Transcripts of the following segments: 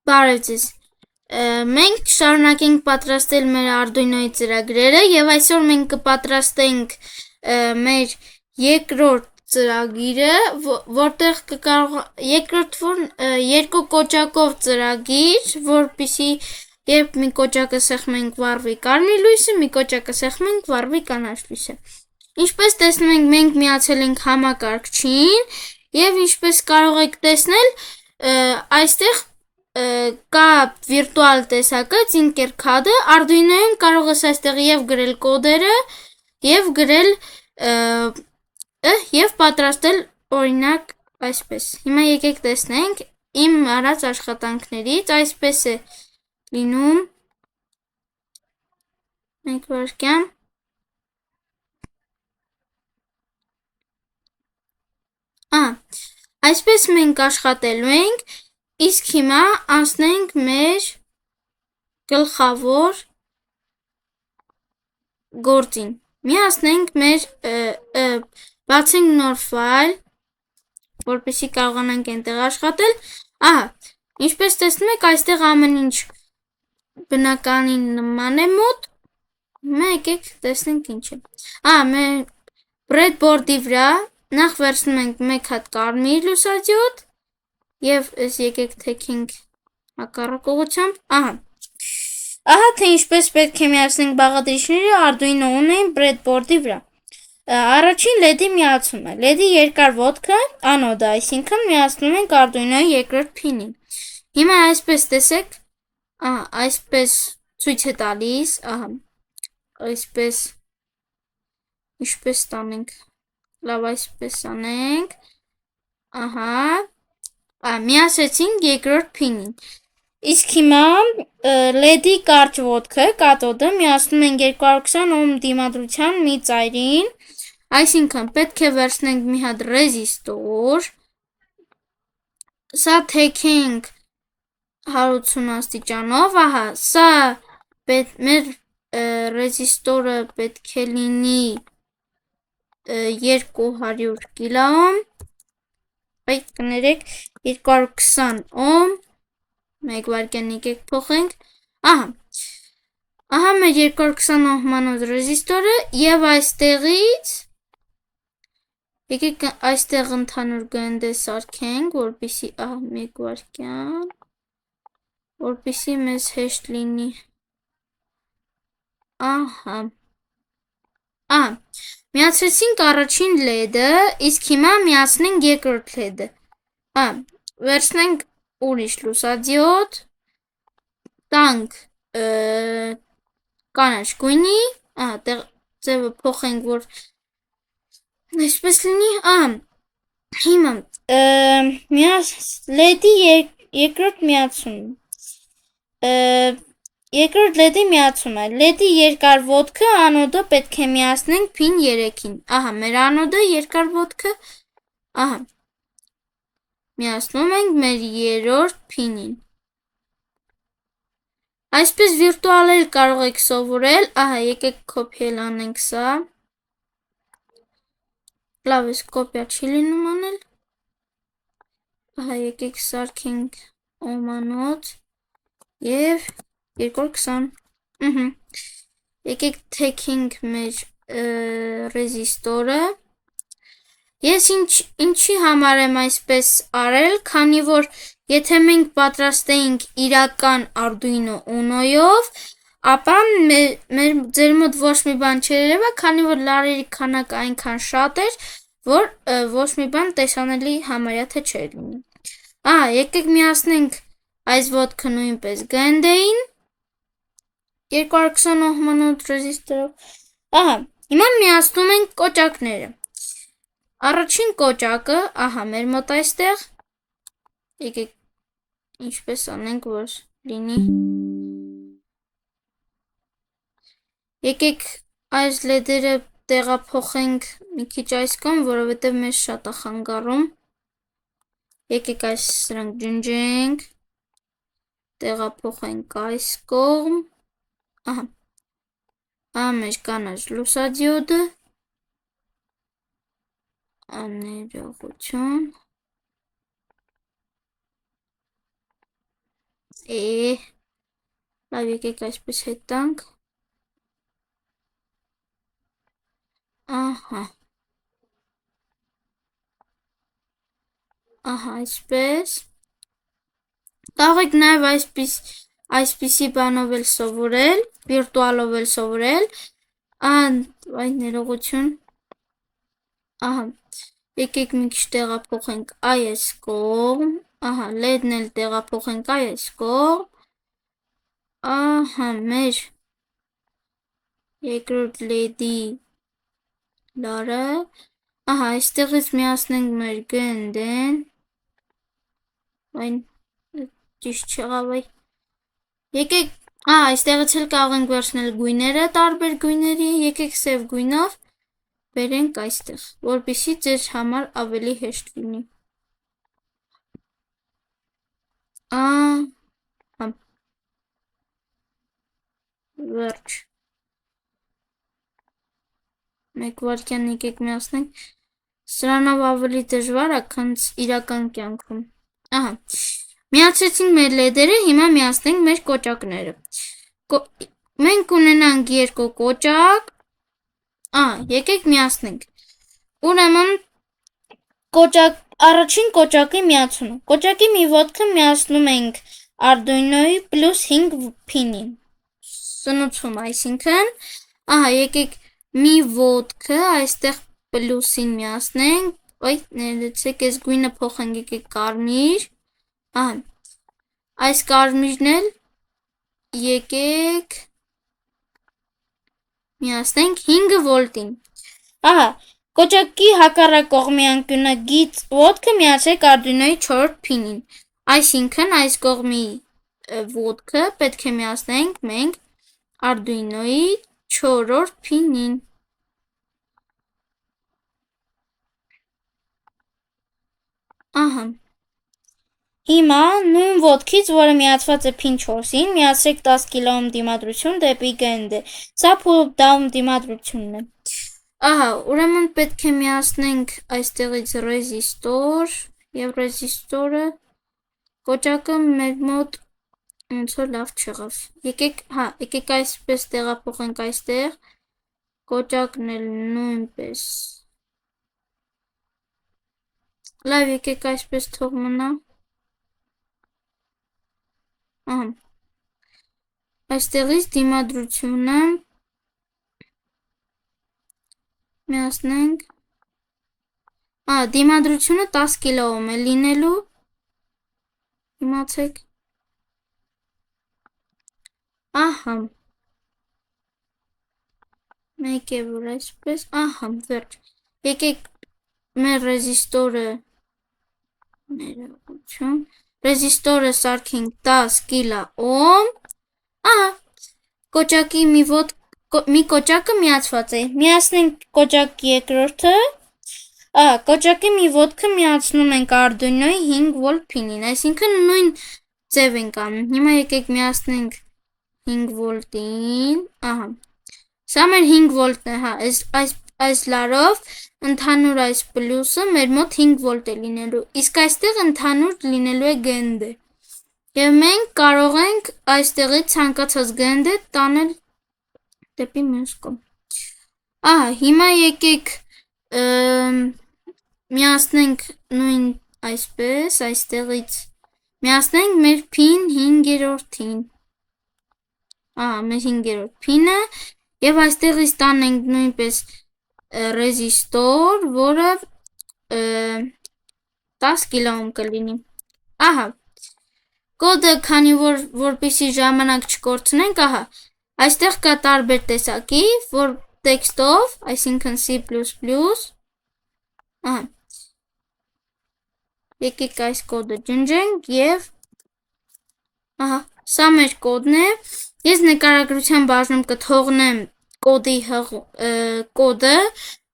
Բարև ձեզ։ Մենք շարունակենք պատրաստել մեր Arduino-ի ծրագրերը եւ այսօր մենք կպատրաստենք մեր երկրորդ ծրագիրը, որտեղ երկու կոճակով ծրագիր, որպեսզի երբ մի կոճակը սեղմենք վառվի կարմիր լույսը, մի կոճակը սեղմենք վառվի կանաչ լույսը։ Ինչպես տեսնում ենք, մենք միացել ենք համակարգչին եւ ինչպես կարող եք տեսնել, այստեղ կա վիրտուալ տեսակը Tinkercad-ը, Arduino-ում կարող ես այստեղ եւ գրել կոդերը, եւ գրել եւ պատրաստել օրինակ այսպես։ Հիմա եկեք տեսնենք իմ արած աշխատանքներից, այսպես է լինում։ Մեկ վարքյան։ Այսպես մենք աշխատելու ենք, իսկ հիմա անցնենք մեր գլխավոր գործին։ Միացնենք մեր բացենք նոր ֆայլ, որպեսզի կարողանանք այնտեղ աշխատել։ Ահա, ինչպես տեսնում եք, այստեղ ամեն ինչ բնականին նման է մոտ։ Հիմա եկեք տեսնենք ինչ է։ Մեր breadboard-ի վրա նախ վերցնում ենք մեկ հատ կարմիր լուսադիոդ եւ եկեք թեքենք հակառակ ուղղությամբ։ Ահա թե ինչպես պետք է միացնենք բաղադրիչները Arduino ունեն breadboard-ի վրա։ Առաջին LED-ի միացումը։ LED-ի երկար ոտքը անոդը, այսինքն միացնում ենք Arduino-ի երկրորդ փինին։ Հիմա այսպես տեսեք, այսպես ցույց է տալիս, այսպես ինչպես տանենք։ Լավ, այսպես անենք։ Միասեցինք երկրորդ փինին։ Իսկ հիմա LED-ի կարճ ոտքը, կաթոդը միացնում ենք 220 օհմ դիմադրության մի ծայրին, այսինքն պետք է վերցնենք մի հատ ռեզիստոր, սա թեքենք 180 աստիճանով, սա մեր ռեզիստորը պետք է լինի 200 կիլոոհմ, այդ կներեք 220 օհմ, մեկ վարքյան եկեք փոխենք, ահա մեր 220 օհմանոց ռեզիստորը եւ այստեղից եկեք այստեղ ընդհանուր գնդե սարքենք, որպեսզի մեկ վարքյան, որպեսզի մեզ հեշտ լինի, միացրեցինք առաջին LED-ը, իսկ հիմա միացնենք երկրորդ LED-ը, վերցնենք ուրիշ լուսադիոդ, տանք կանաչ գույնի, ձևը փոխենք, որ այսպես լինի, հիմա LED-ի երկրորդ միացում, երկրորդ LED-ի միացումը, LED-ի երկար ոտքը անոդը պետք է միացնենք փին 3-ին, մեր անոդը երկար ոտքը, միացնում ենք մեր երրորդ փինին, այսպես վիրտուալ կարող եք սովորել, եկեք կոպիել անենք սա, լավ ես կոպիա չի լինում անել, եկեք սարքենք օհմանոց և 220, եկեք թեքենք մեր ռեզիստորը, ես ինչի համար եմ այսպես արել, քանի որ եթե մենք պատրաստեինք իրական Arduino Uno-ով, ապա ձեր մոտ ոչ մի բան չէր երևա, քանի որ լարերի քանակը այնքան շատ էր, որ ոչ մի բան տեսանելի համարյա թե չէր լինի։ Եկեք միացնենք այս ոտքը նույնպես գնդեին, 220 օհմանոց ռեզիստորով, հիմա միացնում ենք կոճակները, առաջին կոճակը, մեր մոտ այստեղ, եկեք ինչպես անենք, որ լինի, եկեք այս LED-երը տեղափոխենք մի քիչ այս կողմ, որովհետև մեզ շատ է խանգարում, եկեք այս սրանք ջնջենք, տեղափոխենք այս կողմ, մեր կանաչ լուսադիոդը, ներողություն, Լավ, եկեք այսպես հետանք։ Ահա, այսպես։ Կարող եք նաև այսպիսի բանով էլ սովորել, վիրտուալով էլ սովորել։ Այ ներողություն։ Ահա, եկեք մի քիչ տեղափոխենք այս կողմ։ Ահա, LED-ն էլ տեղափոխենք այս կողմ։ Ահա, մեր երկրորդ LED-ի լարը։ Ահա, այստեղից միացնենք մեր գնդեն։ Այն ճիշտ չեղավ այ։ Եկեք, այստեղից էլ կարող ենք վերցնել գույները տարբեր գույների, եկեք սև գույնով բերենք այստեղ, որպեսզի ձեր համար ավելի հեշտ լինի։ Վերջ։ Մեկ վարքյան եկեք միացնենք։ Սրանով ավելի դժվար է, քան իրական կյանքում։ Ահա։ Միացրեցինք մեր լեդերը, հիմա միացնենք մեր կոճակները։ Մենք ունենանք երկու կոճակ։ Եկեք միացնենք։ Ուրեմն առաջին կոճակի միացումը։ Կոճակի մի ոտքը միացնում ենք Arduino-ի +5 փինին։ Սնուցում, այսինքն, եկեք մի ոտքը այստեղ պլյուսին միացնենք, ներեցեք, այս գույնը փոխենք, եկեք կարմիր, այս կարմիրն էլ եկեք միացնենք 5 վոլտին, կոճակի հակառակ կողմի անկյունագիծ ոտքը միացրեք Arduino-ի 4 փինին, այսինքն այս կողմի ոտքը պետք է միացնենք մենք Arduino-ի 4-րդ փինին։ Հիմա նույն ոտքից, որը միացված է փին 4-ին, միացրեք 10 կոմ դիմադրություն դեպի գնդը։ Սա pull-down դիմադրությունն է։ Ուրեմն պետք է միացնենք այստեղից ռեզիստոր եւ ռեզիստորը կոճակը մեր մոտ ոնց որ լավ չեղավ։ Եկեք այսպես տեղափոխենք այստեղ։ Կոճակն էլ նույնպես։ Լավ, եկեք այսպես թող մնա։ Այստեղից դիմադրությունը միացնենք։ Դիմադրությունը 10 կոմ է լինելու։ Իմացեք։ Մեկ է որ այսպես, վերջ։ Եկեք մեր ռեզիստորը սարքենք 10 կոմ։ Կոճակի մի կոճակը միացված է։ Միացնենք կոճակի երկրորդը։ Կոճակի մի ոտքը միացնում ենք Arduino-ի 5 վոլտ փինին, այսինքն նույն ձև ենք անում։ Հիմա եկեք միացնենք 5 վոլտին, սա մեր 5 վոլտն է, այս լարով ընդհանուր այս պլյուսը մեր մոտ 5 վոլտ է լինելու, իսկ այստեղ ընդհանուր լինելու է գնդը։ Եվ մենք կարող ենք այստեղից ցանկացած գնդը տանել դեպի մյուս կողմ։ Հիմա եկեք միացնենք նույն այսպես, այստեղից միացնենք մեր փին 5-րդին։ Մեր 5-րդ փինը եւ այստեղից տանենք նույնպես ռեզիստոր, որը 10 կոմ կլինի։ Կոդը, քանի որպեսզի ժամանակ չկորցնենք, այստեղ կա տարբեր տեսակի, որ տեքստով, այսինքն C++, եկեք այս կոդը ջնջենք եւ սա մեր կոդն է։ Ես նկարագրության բաժնում կթողնեմ կոդի կոդը,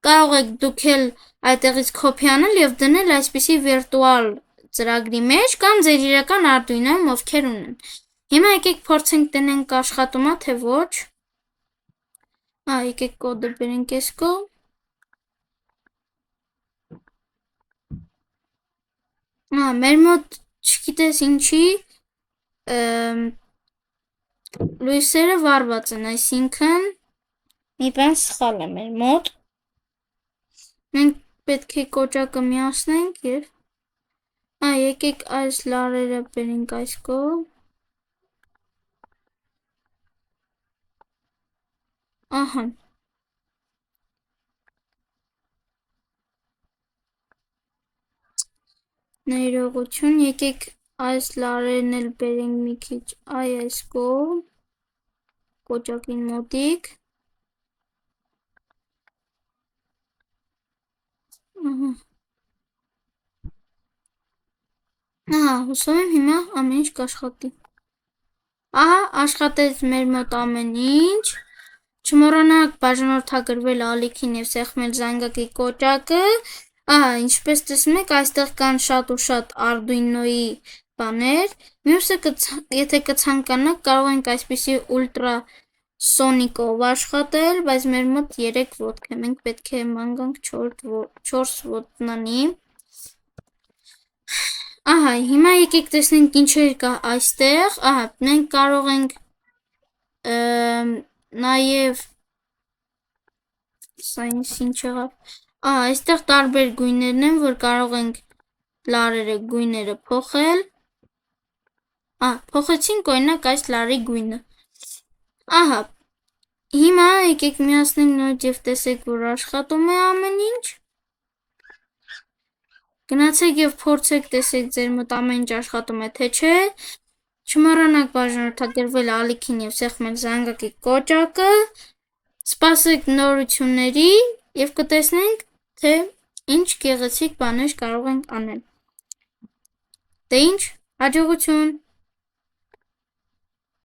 կարող եք դուք էլ այդտեղից կոպի անել եւ դնել այսպիսի վիրտուալ ծրագրի մեջ կամ ձեր իրական Arduino-ում ովքեր ունեն։ Հիմա եկեք փորձենք տնենք աշխատում է թե ոչ։ Եկեք կոդը բերենք այս կողմ։ Մեր մոտ չգիտես ինչի լույսերը վառված են, այսինքն մի բան սխալ է մեր մոտ։ Մենք պետք է կոճակը միացնենք եւ եկեք այս լարերը բերենք այս կողմ։ Ահա։ Ներողություն, եկեք այս լարերն էլ բերենք մի քիչ այս կողմ, կոճակին մոտիկ։ Հուսով եմ հիմա ամեն ինչ կաշխատի։ Ահա, աշխատեց մեր մոտ ամեն ինչ։ Չմոռանաք բաժանորդագրվել ալիքին եւ սեղմել զանգակի կոճակը։ Ինչպես տեսնում եք, այստեղ կան շատ ու շատ Arduino-ի բաներ։ Մյուսը եթե կցանկանաք, կարող ենք այսպիսի ուլտրասոնիկով աշխատել, բայց մեր մոտ 3 ոտք է, մենք պետք է ման գանք 4 ոտնանի։ Հիմա եկեք տեսնենք ինչեր կա այստեղ, մենք կարող ենք նաև սա ինչ եղավ, այստեղ տարբեր գույներն են, որ կարող ենք լարերը գույները փոխել, փոխեցինք օրինակ այս լարի գույնը, հիմա եկեք միացնենք նորից և տեսեք, որ աշխատում է ամեն ինչ, գնացեք և փորձեք տեսեք ձեր մոտ ամեն ինչ աշխատում է թե չէ, չմոռանաք բաժանորդագրվել ալիքին և սեղմել զանգակի կոճակը, սպասեք նորությունների և կտեսնենք, թե ինչ գեղեցիկ բաներ կարող ենք անել։ Դե ինչ, հաջողություն։